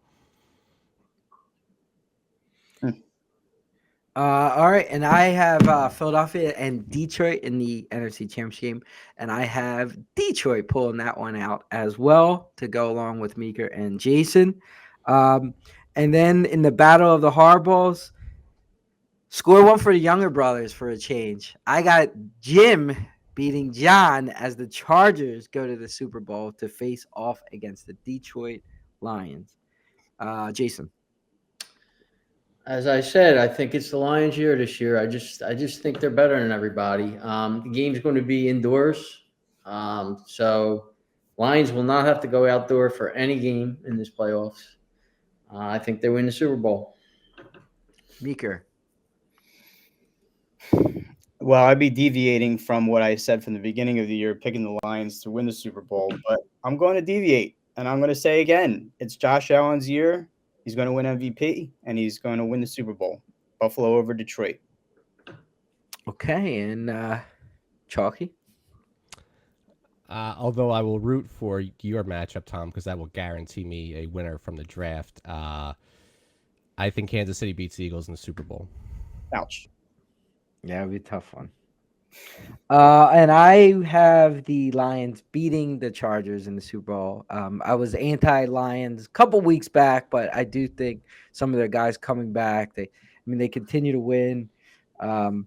All right, and I have Philadelphia and Detroit in the NFC Championship game, and I have Detroit pulling that one out as well to go along with Meeker and Jason. And then in the Battle of the Hardballs, score one for the younger brothers for a change. I got Jim beating John as the Chargers go to the Super Bowl to face off against the Detroit Lions. Jason. As I said, I think it's the Lions' year this year. I just think they're better than everybody. The game's going to be indoors, so Lions will not have to go outdoor for any game in this playoffs. I think they win the Super Bowl. Meeker. Well, I'd be deviating from what I said from the beginning of the year, picking the Lions to win the Super Bowl, but I'm going to deviate, and I'm going to say again, it's Josh Allen's year. He's going to win MVP, and he's going to win the Super Bowl. Buffalo over Detroit. Okay, and Chalky? Although I will root for your matchup, Tom, because that will guarantee me a winner from the draft. I think Kansas City beats the Eagles in the Super Bowl. Ouch. Yeah, it'll be a tough one. And I have the Lions beating the Chargers in the Super Bowl. I was anti-Lions a couple weeks back, but I do think some of their guys coming back. They continue to win, and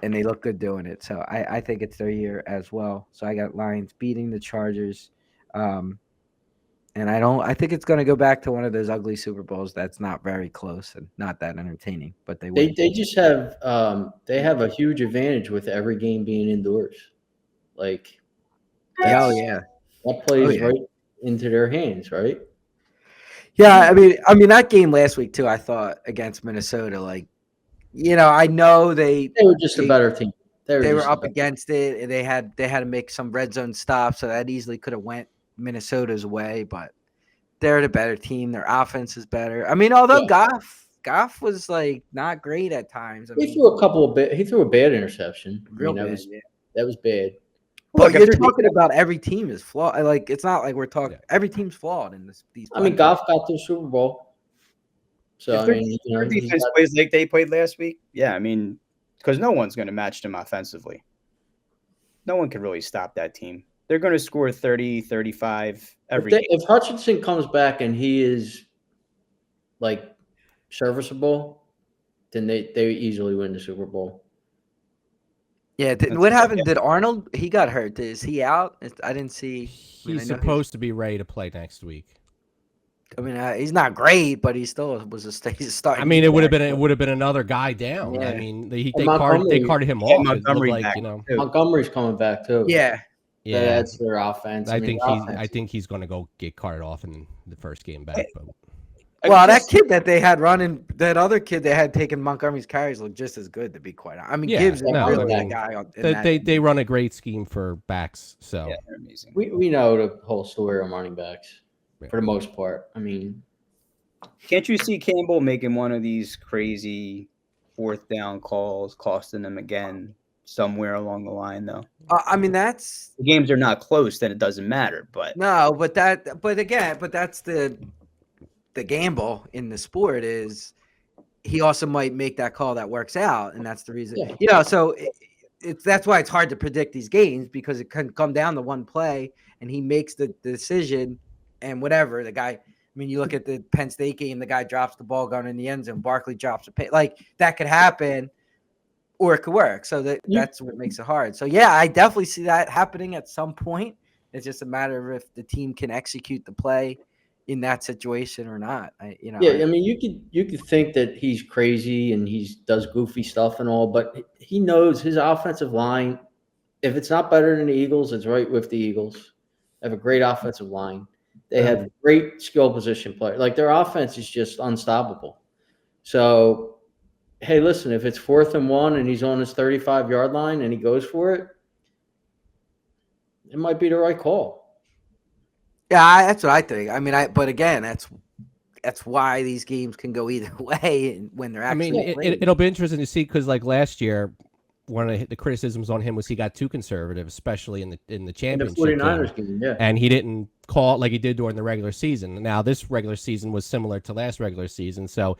they look good doing it. So I think it's their year as well. So I got Lions beating the Chargers. And I think it's going to go back to one of those ugly Super Bowls that's not very close and not that entertaining, but they win. They just have they have a huge advantage with every game being indoors. Like, Oh yeah, that plays yeah. right into their hands, right? yeah. I mean that game last week too. I thought against Minnesota, I know They were just a better team. They were up against it, and they had to make some red zone stops, so that easily could have went Minnesota's way, but they're the better team. Their offense is better. I mean, although Goff was not great at times. He threw he threw a bad interception. Real that bad, was bad. But you're talking about every team is flawed. It's not like we're talking every team's flawed in these. I mean, Goff got to the Super Bowl. So if defense plays like they played last week, yeah, I mean, because no one's going to match them offensively. No one can really stop that team. They're going to score 30, 35 every game. If Hutchinson comes back and he is serviceable, then they easily win the Super Bowl. Yeah. What happened? Did Arnold? He got hurt. Is he out? I didn't see. He's supposed to be ready to play next week. I mean, he's not great, but he still was a starting. I mean, it would have been another guy down. Yeah. I mean, they carted him off. Montgomery's coming back too. Yeah. Yeah, that's their offense. I think he's going to go get carted off in the first game back. But. Well, that kid that they had running, that other kid they had taken Montgomery's carries looked just as good, to be quite honest. I mean, Gibbs is really that guy. They run a great scheme for backs, so yeah, they're amazing. We know the whole story on running backs for the most part. I mean, can't you see Campbell making one of these crazy fourth down calls, costing them again? Somewhere along the line, though. I mean, the games are not close, then it doesn't matter. But that's the gamble in the sport is he also might make that call that works out, and that's the reason. Yeah. So that's why it's hard to predict these games, because it can come down to one play, and he makes the decision, and whatever the guy. I mean, you look at the Penn State game, the guy drops the ball going in the end zone, Barkley drops a pay, that could happen. Or it could work. So that's what makes it hard. So, yeah, I definitely see that happening at some point. It's just a matter of if the team can execute the play in that situation or not. I mean, you could think that he's crazy and he does goofy stuff and all, but he knows his offensive line, if it's not better than the Eagles, it's right with the Eagles. They have a great offensive line. They have great skill position players. Their offense is just unstoppable. So, hey, listen, if it's 4th and 1 and he's on his 35-yard line and he goes for it, it might be the right call. Yeah, that's what I think. I mean, but again, that's why these games can go either way when they're actually. I mean, it'll be interesting to see, because last year, one of the criticisms on him was he got too conservative, especially in the championship. In the 49ers game, yeah. And he didn't call it like he did during the regular season. Now, this regular season was similar to last regular season, so.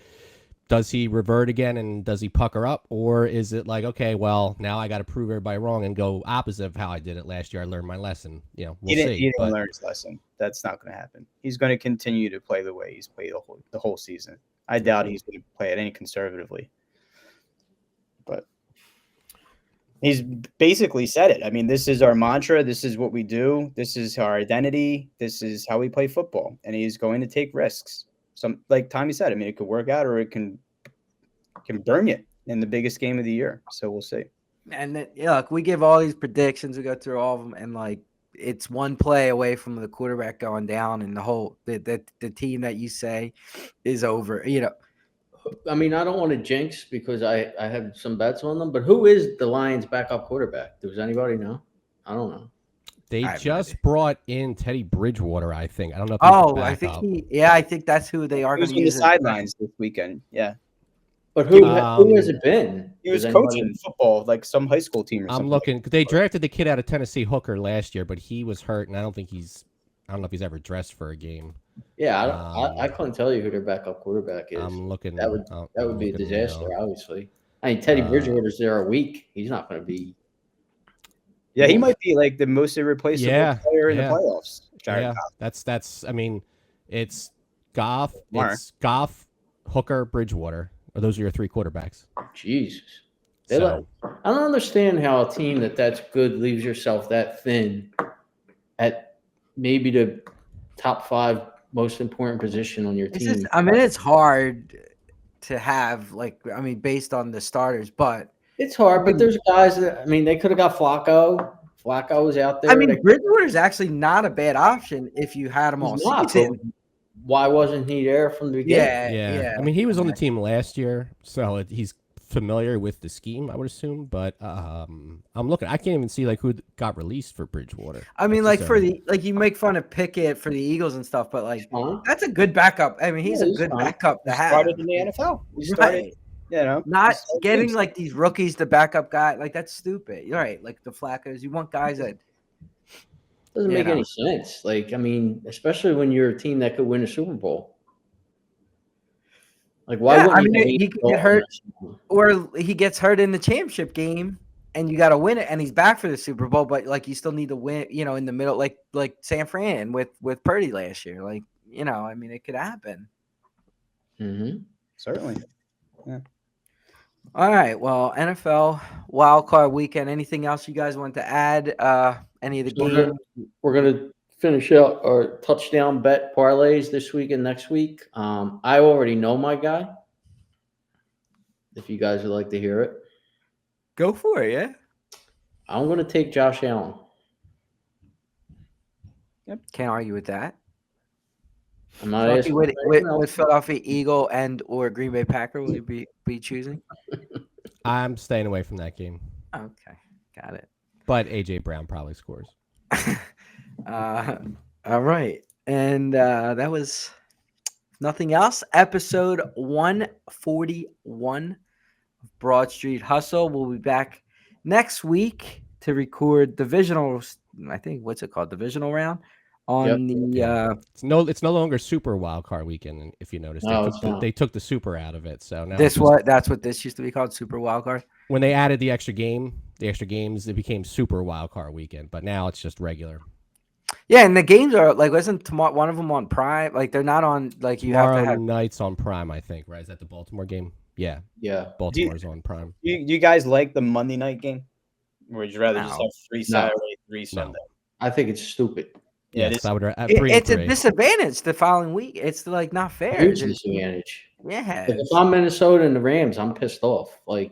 does he revert again and does he pucker up, or is it like, okay, well, now I got to prove everybody wrong and go opposite of how I did it last year? I learned my lesson. We'll see. He didn't learn his lesson. That's not going to happen. He's going to continue to play the way he's played the whole season. I doubt he's going to play it any conservatively. But he's basically said it. I mean, this is our mantra. This is what we do. This is our identity. This is how we play football. And he's going to take risks. Like Tommy said, I mean, it could work out or it can burn you in the biggest game of the year. So we'll see. And then, look, we give all these predictions. We go through all of them, and like it's one play away from the quarterback going down, and the team that you say is over. I mean, I don't want to jinx because I have some bets on them, but who is the Lions' backup quarterback? Does anybody know? I don't know. They just brought in Teddy Bridgewater, I think. I don't know if I think I think that's who they are going to use. The sidelines this weekend. Yeah. But who has it been? He was coaching football, like some high school team or something. I'm looking. They drafted the kid out of Tennessee, Hooker, last year, but he was hurt, and I don't know if he's ever dressed for a game. Yeah, I couldn't tell you who their backup quarterback is. I'm looking. That would be a disaster, obviously. I mean, Teddy Bridgewater's there a week. He's not going to be. Yeah, he might be like the most irreplaceable player in the playoffs. Yeah, that's. I mean, it's Goff, Hooker, Bridgewater. Those are your three quarterbacks. Jesus, I don't understand how a team that's good leaves yourself that thin at maybe the top 5 most important position on your team. It's hard to have based on the starters, but. It's hard, but there's guys that, they could have got Flacco. Flacco was out there. Bridgewater's actually not a bad option if you had him all season. Why wasn't he there from the beginning? Yeah. I mean, he was on the team last year, so he's familiar with the scheme, I would assume. But I'm looking. I can't even see who got released for Bridgewater. I mean, you make fun of Pickett for the Eagles and stuff, but that's a good backup. I mean, he's a good backup to have. Started in the NFL. He started. Not getting these rookies to back up guy that's stupid. You're right. Like the Flaccos, you want guys that doesn't make any sense. Especially when you're a team that could win a Super Bowl. Why wouldn't he could get hurt, or he gets hurt in the championship game, and you got to win it, and he's back for the Super Bowl, but you still need to win. In the middle, like San Fran with Purdy last year. It could happen. Mm-hmm. Certainly. Yeah. All right. Well, NFL Wildcard Weekend. Anything else you guys want to add? Any of the games? We're gonna finish out our touchdown bet parlays this week and next week. I already know my guy. If you guys would like to hear it, go for it. Yeah. I'm gonna take Josh Allen. Yep. Can't argue with that. I'm not asking with Philadelphia Eagle and or Green Bay Packer, will you be choosing? I'm staying away from that game. Okay, got it. But AJ Brown probably scores. All right, and that was nothing else. Episode 141 of Broad Street Hustle. We'll be back next week to record divisional. I think divisional round. It's no longer Super Wildcard Weekend. If you noticed, they took the Super out of it. So now that's what this used to be called, Super Wildcard. When they added the extra games, it became Super Wildcard Weekend. But now it's just regular. Yeah, and the games are wasn't tomorrow one of them on Prime? They're not on you tomorrow have to have nights on Prime. I think right. Is that the Baltimore game? Yeah. Baltimore's on Prime. Do you guys like the Monday night game? Or would you rather just have 3 Saturday, 3 Sunday? No. I think it's stupid. Yeah, it's a disadvantage the following week. It's not fair. Huge disadvantage. Yeah. If I'm Minnesota and the Rams, I'm pissed off. I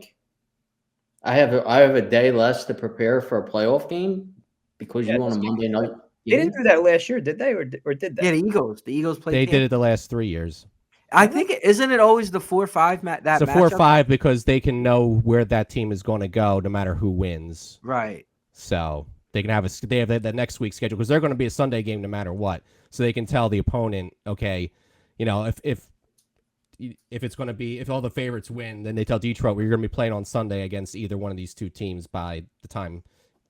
have a day less to prepare for a playoff game because you want a Monday night game. They didn't do that last year, did they? Or did they? Yeah, the Eagles played. They did it the last 3 years. I think isn't it always the 4-5 match? It's a 4-5 because they can know where that team is going to go no matter who wins. Right. So they can have they have that next week's schedule because they're going to be a Sunday game no matter what. So they can tell the opponent, okay, if it's going to be if all the favorites win, then they tell Detroit we're going to be playing on Sunday against either one of these two teams by the time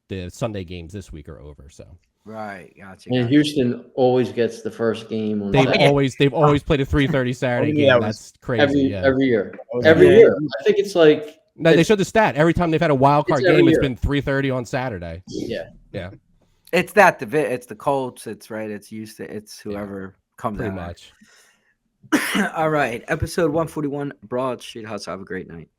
the Sunday games this week are over. So Right. Gotcha. And gotcha. Houston always gets the first game on They've Saturday. always played a 3:30 Saturday yeah, game. that was That's crazy. every year. was Every Yeah. year. I think it's like No, they it's- showed the stat. Every time they've had a wild card It's every game, it's year. been 3:30 on Saturday. yeah. Yeah, It's that it's the Colts. It's right. It's Houston. It's whoever comes pretty out. much. All right. Episode 141, Broad Street House. Have a great night.